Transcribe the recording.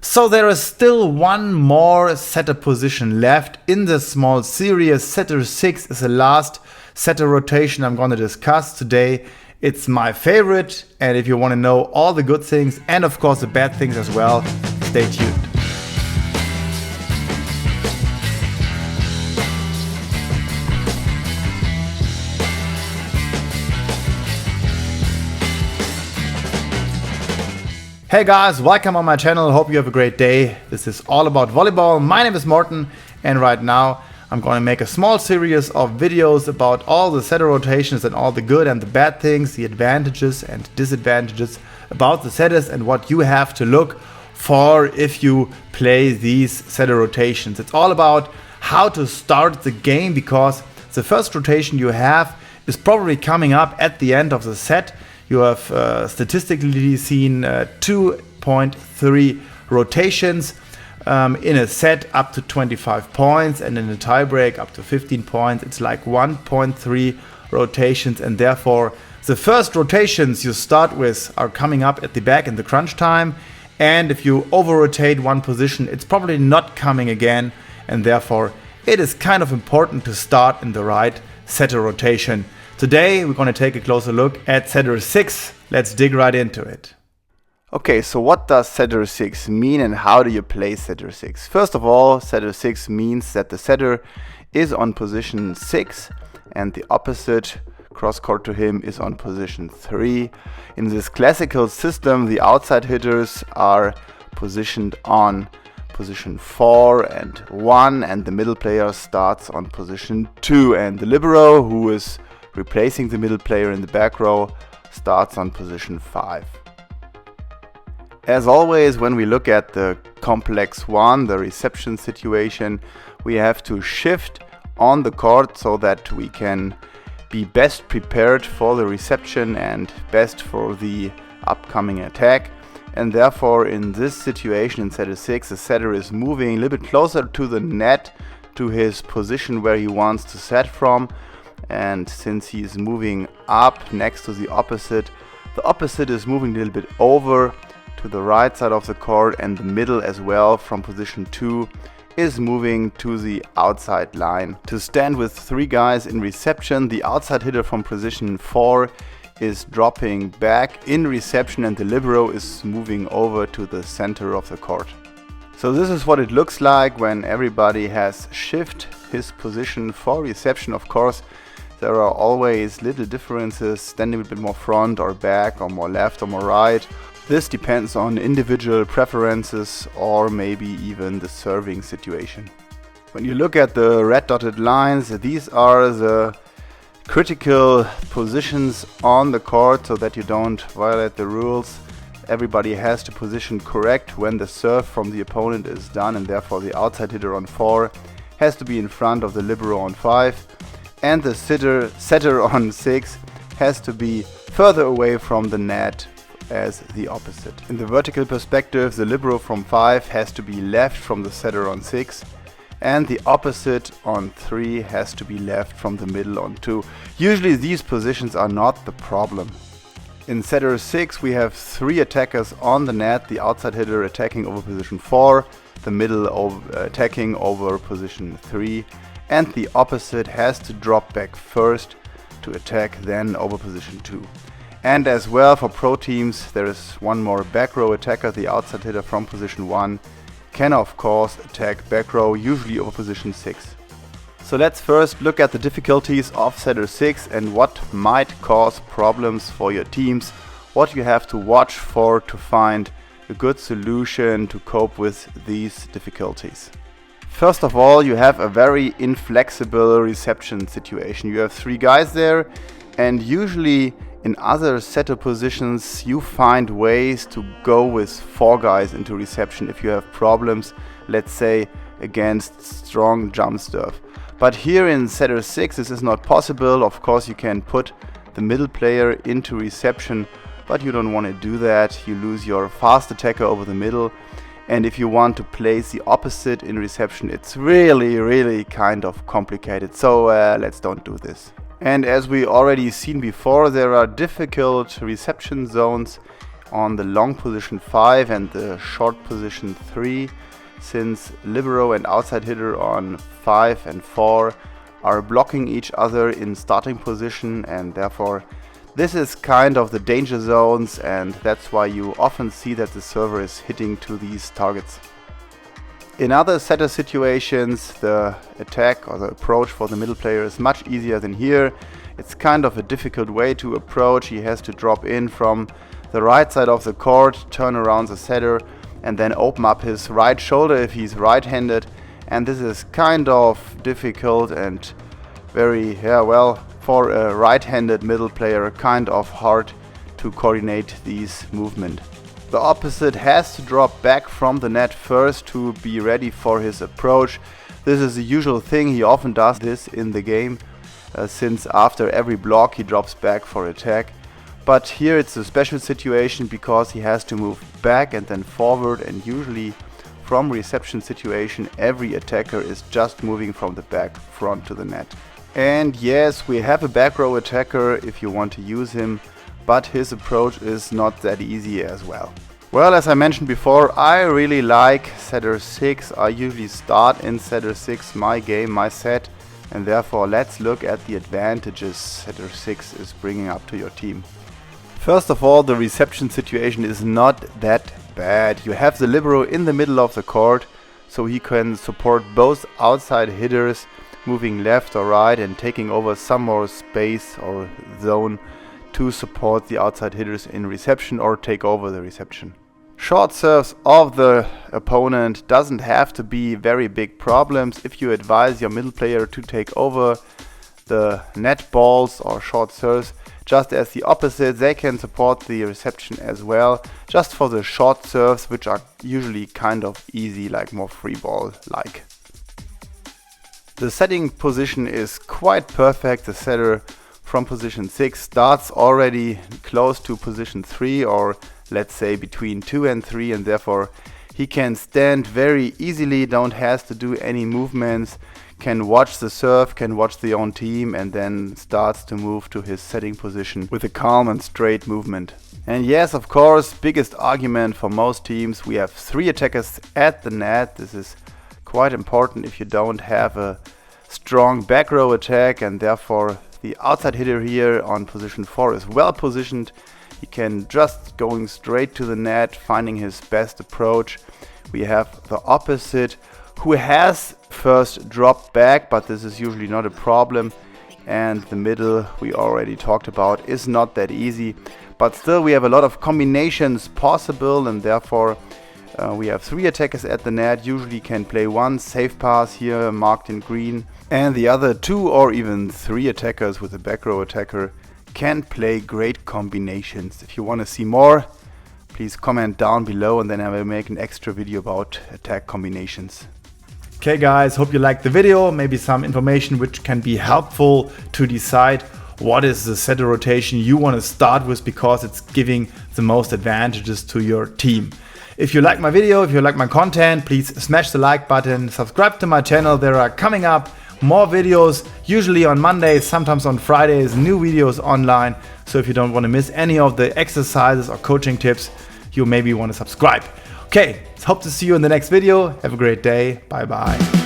So there is still one more setter position left in the small series. Setter 6 is the last setter rotation I'm going to discuss today. It's my favorite, and if you want to know all the good things and of course the bad things as well, stay tuned. Hey guys, welcome on my channel. Hope you have a great day. This is all about volleyball. My name is Morten, and right now I'm going to make a small series of videos about all the setter rotations and all the good and the bad things, the advantages and disadvantages about the setters and what you have to look for if you play these setter rotations. It's all about how to start the game, because the first rotation you have is probably coming up at the end of the set. You have statistically seen 2.3 rotations in a set up to 25 points, and in a tiebreak up to 15 points. It's like 1.3 rotations, and therefore the first rotations you start with are coming up at the back in the crunch time. And if you over-rotate one position, it's probably not coming again, and therefore it is kind of important to start in the right setter rotation. Today we're going to take a closer look at setter 6. Let's dig right into it. Okay, so what does setter 6 mean and how do you play setter 6? First of all, setter 6 means that the setter is on position 6 and the opposite cross court to him is on position 3. In this classical system, the outside hitters are positioned on position 4 and 1, and the middle player starts on position 2, and the libero, who is replacing the middle player in the back row, starts on position 5. As always, when we look at the complex one, the reception situation, we have to shift on the court so that we can be best prepared for the reception and best for the upcoming attack. And therefore, in this situation in setter 6, the setter is moving a little bit closer to the net, to his position where he wants to set from. And since he is moving up next to the opposite is moving a little bit over to the right side of the court, and the middle as well from position 2 is moving to the outside line. To stand with 3 guys in reception, the outside hitter from position 4 is dropping back in reception and the libero is moving over to the center of the court. So this is what it looks like when everybody has shifted his position for reception. Of course, there are always little differences, standing a bit more front or back or more left or more right. This depends on individual preferences or maybe even the serving situation. When you look at the red dotted lines, these are the critical positions on the court so that you don't violate the rules. Everybody has to position correct when the serve from the opponent is done, and therefore the outside hitter on 4 has to be in front of the libero on 5. And the setter on 6 has to be further away from the net as the opposite. In the vertical perspective, the libero from 5 has to be left from the setter on 6, and the opposite on 3 has to be left from the middle on 2. Usually these positions are not the problem. In setter 6 we have 3 attackers on the net, the outside hitter attacking over position 4, the middle attacking over position 3, and the opposite has to drop back first to attack then over position 2. And as well for pro teams, there is one more back row attacker. The outside hitter from position 1 can of course attack back row, usually over position 6. So let's first look at the difficulties of setter 6 and what might cause problems for your teams, what you have to watch for to find a good solution to cope with these difficulties. First of all, you have a very inflexible reception situation. You have 3 guys there, and usually in other setter positions you find ways to go with 4 guys into reception if you have problems, let's say against strong jump serve. But here in setter 6 this is not possible. Of course you can put the middle player into reception, but you don't want to do that. You lose your fast attacker over the middle. And if you want to place the opposite in reception, it's really kind of complicated. So let's don't do this. And as we already seen before, there are difficult reception zones on the long position 5 and the short position 3, since libero and outside hitter on 5 and 4 are blocking each other in starting position, and therefore this is kind of the danger zones, and that's why you often see that the server is hitting to these targets. In other setter situations, the attack or the approach for the middle player is much easier than here. It's kind of a difficult way to approach. He has to drop in from the right side of the court, turn around the setter, and then open up his right shoulder if he's right-handed. And this is kind of difficult and very, for a right-handed middle player, kind of hard to coordinate these movements. The opposite has to drop back from the net first to be ready for his approach. This is the usual thing. He often does this in the game, since after every block he drops back for attack. But here it's a special situation because he has to move back and then forward, and usually from reception situation every attacker is just moving from the back front to the net. And yes, we have a back row attacker if you want to use him, but his approach is not that easy as well. Well, as I mentioned before, I really like setter 6. I usually start in setter 6 my game, my set, and therefore let's look at the advantages setter 6 is bringing up to your team. First of all, the reception situation is not that bad. You have the libero in the middle of the court, so he can support both outside hitters moving left or right and taking over some more space or zone to support the outside hitters in reception or take over the reception. Short serves of the opponent doesn't have to be very big problems if you advise your middle player to take over the net balls or short serves. Just as the opposite, they can support the reception as well, just for the short serves, which are usually kind of easy, like more free ball like. The setting position is quite perfect. The setter from position 6 starts already close to position 3, or let's say between 2 and 3, and therefore he can stand very easily, don't have to do any movements, can watch the serve, can watch the own team, and then starts to move to his setting position with a calm and straight movement. And yes, of course, biggest argument for most teams, we have 3 attackers at the net. This is quite important if you don't have a strong back row attack, and therefore the outside hitter here on position 4 is well positioned. He can just going straight to the net, finding his best approach. We have the opposite, who has first dropped back, but this is usually not a problem. And the middle we already talked about is not that easy, but still we have a lot of combinations possible, and therefore we have 3 attackers at the net. Usually can play one safe pass here marked in green, and the other 2 or even 3 attackers with a back row attacker can play great combinations. If you want to see more, please comment down below, and then I will make an extra video about attack combinations. Okay guys, hope you liked the video. Maybe some information which can be helpful to decide what is the setter rotation you want to start with, because it's giving the most advantages to your team. If you like my video, if you like my content, please smash the like button, subscribe to my channel. There are coming up more videos, usually on Mondays, sometimes on Fridays, new videos online. So if you don't want to miss any of the exercises or coaching tips, you maybe want to subscribe. Okay, hope to see you in the next video. Have a great day. Bye bye.